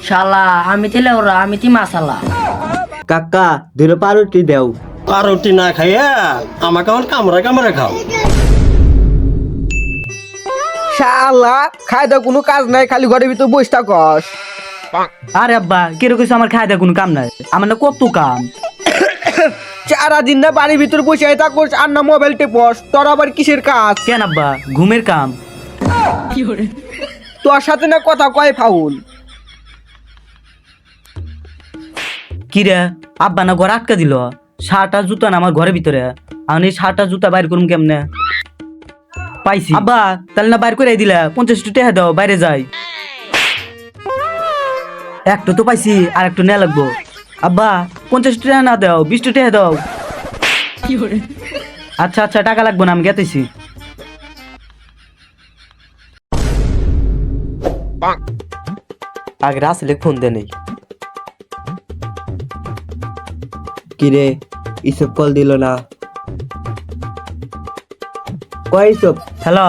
শালা আমি তেলে ওরা আমি তি মাসালা। কাকা দুটো পাউরুটি দেও। পাউরুটি না খাইয়া আমাকে আমার কামড়া কামড়া খাও। শালা খাই দা কোনো কাজ নাই, খালি ঘরের ভিতর বসে থাকস। আরে আব্বা কিরকম আমার খাই দেয় কোনো কাম নাই, আমার না কত কাম। সারাদিন না বাড়ির ভিতর বসে থাকস আর না মোবাইল টেপস, তোর আবার কিসের কাজ? কেন আব্বা ঘুমের কাম। তোর সাথে না কথা কয় ফাউল। কি রে আব্বা না ঘর আটকা দিল, শার্ট আর জুতা না আমার ঘরের ভিতরে, আমি এই শার্ট আর জুতা বাইর করুম কেমনে? পাইছি আব্বা, তাহলে না বাইর করে দিলা 50 টাকা দাও বাইরে যাই। একটু তো পাইছি আর একটু নেওয়া লাগবো। আব্বা 50 টাকা না দাও 20 টাকা দাও। আচ্ছা আচ্ছা টাকা লাগবো না, আমি গেতেছি। আগে রাসেলে ফোন দে নেই। কিরে ইসব কল দিল না, কয় ইসব? হ্যালো,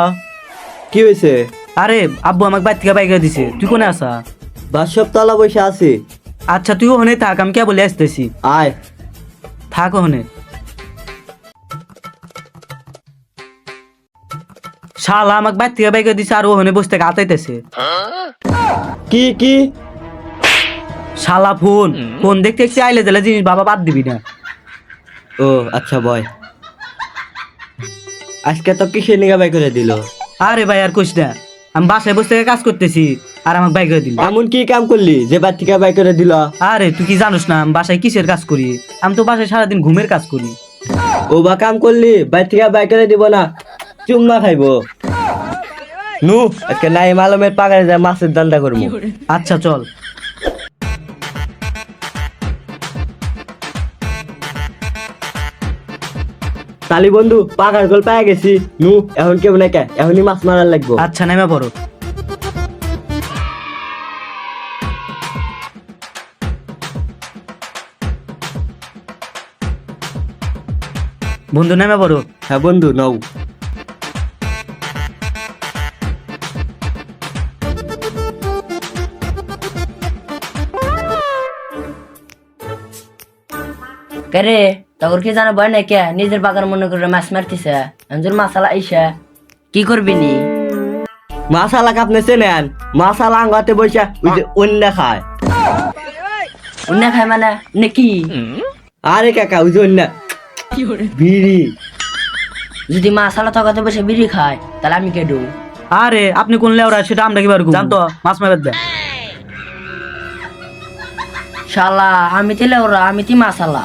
কি হয়েছে? আরে আব্বু আমাকে বাইর থেকে বাইরে দিছে, তুই কোনে আসা? বাসব তলা বসে আছে। আচ্ছা তুই ওখানে থাক, আমি কে বলে আসতেছি। আয়। থাক ওখানে। শালা আমাকে বাইর থেকে বাইরে দিছে আর ওখানে বসে থেকে আতাইতেছে। কি কি? শালা ফোন ফোন দেখতে দেখতে আইলে দিলে জিনিস বাবা বাদ দিবি না। ও আচ্ছা বয়। আজকে তো কিসের নিগা বাই করে দিল? আরে ভাই আর কইস না, আমি বাসায় বসে থেকে কাজ করতেছি আর আমাকে বাইর করে দিল। এমন কি কাম করলি যে বাচ্চিকা বাই করে দিল? আরে তুই কি জানোস না আমি বাসায় কিসের কাজ করি? আমি তো বাসায় সারাদিন ঘুমের কাজ করি। ও বা কাম করলি বাচ্চিকা বাই করে দিব না, চুম্মা খাইবো। নু আজকে নাই মালুমের পাগারে যায় মাছের দান্দা করবো। আচ্ছা চল। তালি বন্ধু পাগার গোল পায়ে গেছি। নু এখন কেউ না কে, এখনই মাছ মারার লাগবো। আচ্ছা নেমে পড়ো। বন্ধু নেমে পড়ো। হ্যাঁ বন্ধু নও। কেরে তখন কি জানো ভয় নাই কে? নিজের বাগান মনে করে মাছ মারতেছে, আমি মাসালা আইসা কি করবি নি? মাছালা কাপনে চেনেন? মাছালা আঙ্গাতে বসে ওই যে অন্য খায়। অন্য খায় মানে নাকি? আরে কাকা ওই যে অন্য বিড়ি। যদি মাসালা তকাতে বসে বিড়ি খায় তাহলে আমি কেডু? আরে আপনি কোন লেওরা সেটা আমরা কিবার জানতো, মাছ মারার দেন। শালা আমি তেলে ওরা আমি তি মাসালা।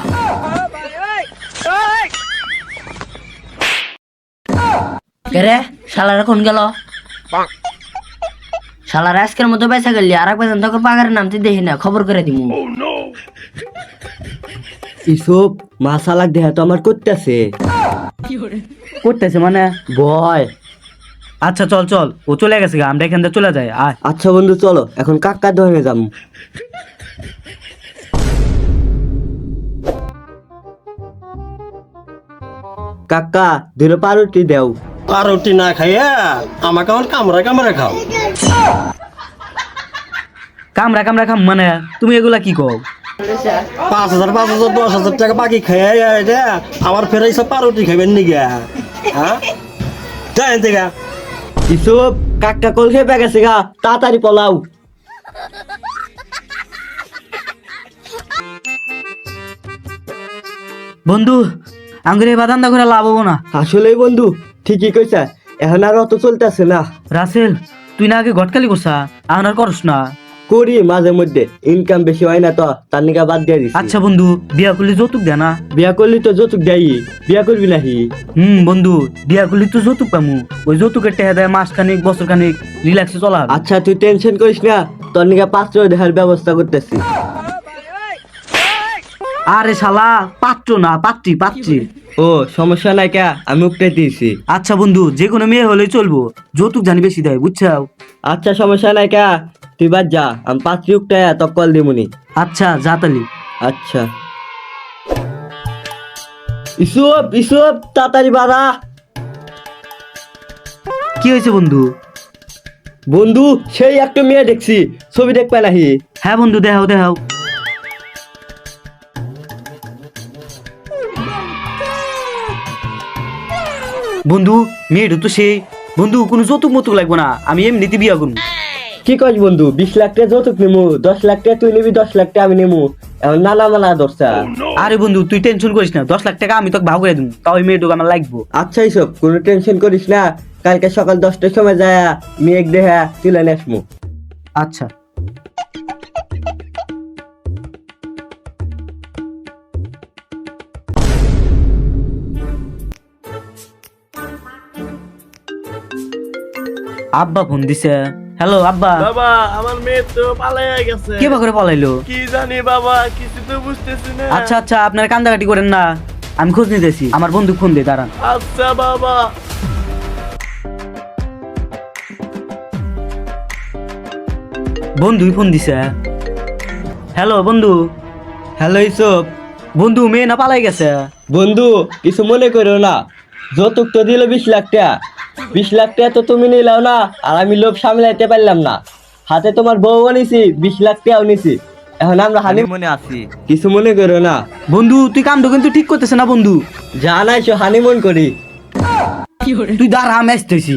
কেরে শালারা কোন গেল? শালারা আজকের মতো বেঁচে গেলি, আর এক বেতন তখন পাগারের নামতে দেখি না, খবর করে দিমু। ইসব মাছালা দেহা তো আমার করতেছে। করতেছে মানে ভয়। আচ্ছা চল চল, ও চলে গেছে গা, আমরা এখান থেকে চলে যাই। আয় আচ্ছা বন্ধু চলো এখন কাকা ধরে যাম। কাকা দুটো পাউরুটি দেও। পাউরুটি না খাইয়া আমাকে আমার কামড়া কামড়া খাও। কামরা কামরা খাম মানে তুমি এগুলা কি কও? 5,000 5,000 10,000 টাকা বাকি খাইয়া এটা আমার ফেরাই সব পাউরুটি খাইবেন নিগা? হ্যাঁ যাই থেকে। ইসব কাকা কল খেয়ে গেছে গা, তাড়াতাড়ি পলাও। বন্ধু আঙ্গুরে বাদান্দা করে লাভ হবো না। আসলেই বন্ধু ঠিকই কইছা, এখন আর অত চলতেছে না। রাসেল তুই না আগে ঘটকালি করছা, এখন আর করস না। করি মাঝে মধ্যে, ইনকাম বেশি হয় না তো তার নিকা বাদ দিয়ে দিছি। আচ্ছা বন্ধু বিয়া করলে যৌতুক দে না? বিয়া করলি তো যৌতুক দেই, বিয়া করবি নাকি? বন্ধু বিয়া করলে তো যৌতুক পামু, ওই যৌতুকের টাকা দেয় মাস খানিক বছর খানিক রিল্যাক্সে চলা হবে। আচ্ছা তুই টেনশন করিস না, তোর নিকা পাত্র দেখার ব্যবস্থা করতেছি। আরে শালা পাত্র না পাত্রী পাত্রী। ও সমস্যা নাই কে, আমি উঠতে দিয়েছি। আচ্ছা বন্ধু যে কোনো মেয়ে হলেই চলবো, যৌতুক জানি বেশি দেয় বুঝছাও। আচ্ছা সমস্যা নাই কে, তুই বাদ যা, আমি পাত্রী উঠতে তো কল দিমুনি। আচ্ছা যাতালি। আচ্ছা ইসব ইসব তাড়াতাড়ি বাড়া। কি হয়েছে বন্ধু? বন্ধু সেই একটা মেয়ে দেখছি, ছবি দেখবে নাকি? হ্যাঁ বন্ধু দেখাও দেখাও। বন্ধু মেয়েটা তো সেই। বন্ধু কোনো যৌতুক মতুক লাগবো না, আমি এমনিতে বিয়া করবো। কি কইস বন্ধু, 20 লাখ টাকা যৌতুক নিমু, 10 লাখ টাকা তুই নিবি, 10 লাখ টাকা আমি নিমু, এখন নানা মালা ধরছা। আরে বন্ধু তুই টেনশন করিস না, 10 লাখ টাকা আমি তোকে ভাগ করে দেবো, তাও ওই মেয়েটুকু আমার লাগবো। আচ্ছা এইসব কোনো টেনশন করিস না, কালকে সকাল 10টার সময় যায় মেয়ে দেখা তুলে নিয়ে আসমু। আচ্ছা আব্বা ফোন দিছে। হ্যালো আব্বা। বাবা আমার মেয়ে তো পালাইয়া গেছে। কে বা করে পালাইলো? কি জানি বাবা, কিছু তো বুঝতেছি না। আচ্ছা আচ্ছা আপনারা কান্দাকাটি করেন না, আমি খোঁজ নিতেছি। আমার বন্ধু ফোন দে, দাঁড়ান। আচ্ছা বাবা। বন্ধুই ফোন দিছে। হ্যালো বন্ধু। হ্যালো ইসব। বন্ধু মেয়ে না পালাই গেছে। বন্ধু কিছু মনে করো না, যৌতুক তো দিল 20 লাখ টাকা, 20 লাখ টাকা তো তুমি নিলাও না, আর আমি লোভ সামলাইতে পারলাম না, হাতে তোমার বউ নিছি, 20 লাখ টাকাও নিছি, এখন আমরা হানিমুনে আছি, কিছু মনে করো না। বন্ধু তুই কামটা কিন্তু ঠিক করতেছে না বন্ধু। জানাইছো হানিমুন করি। তুই দাঁড়া, আমি আসতেছি।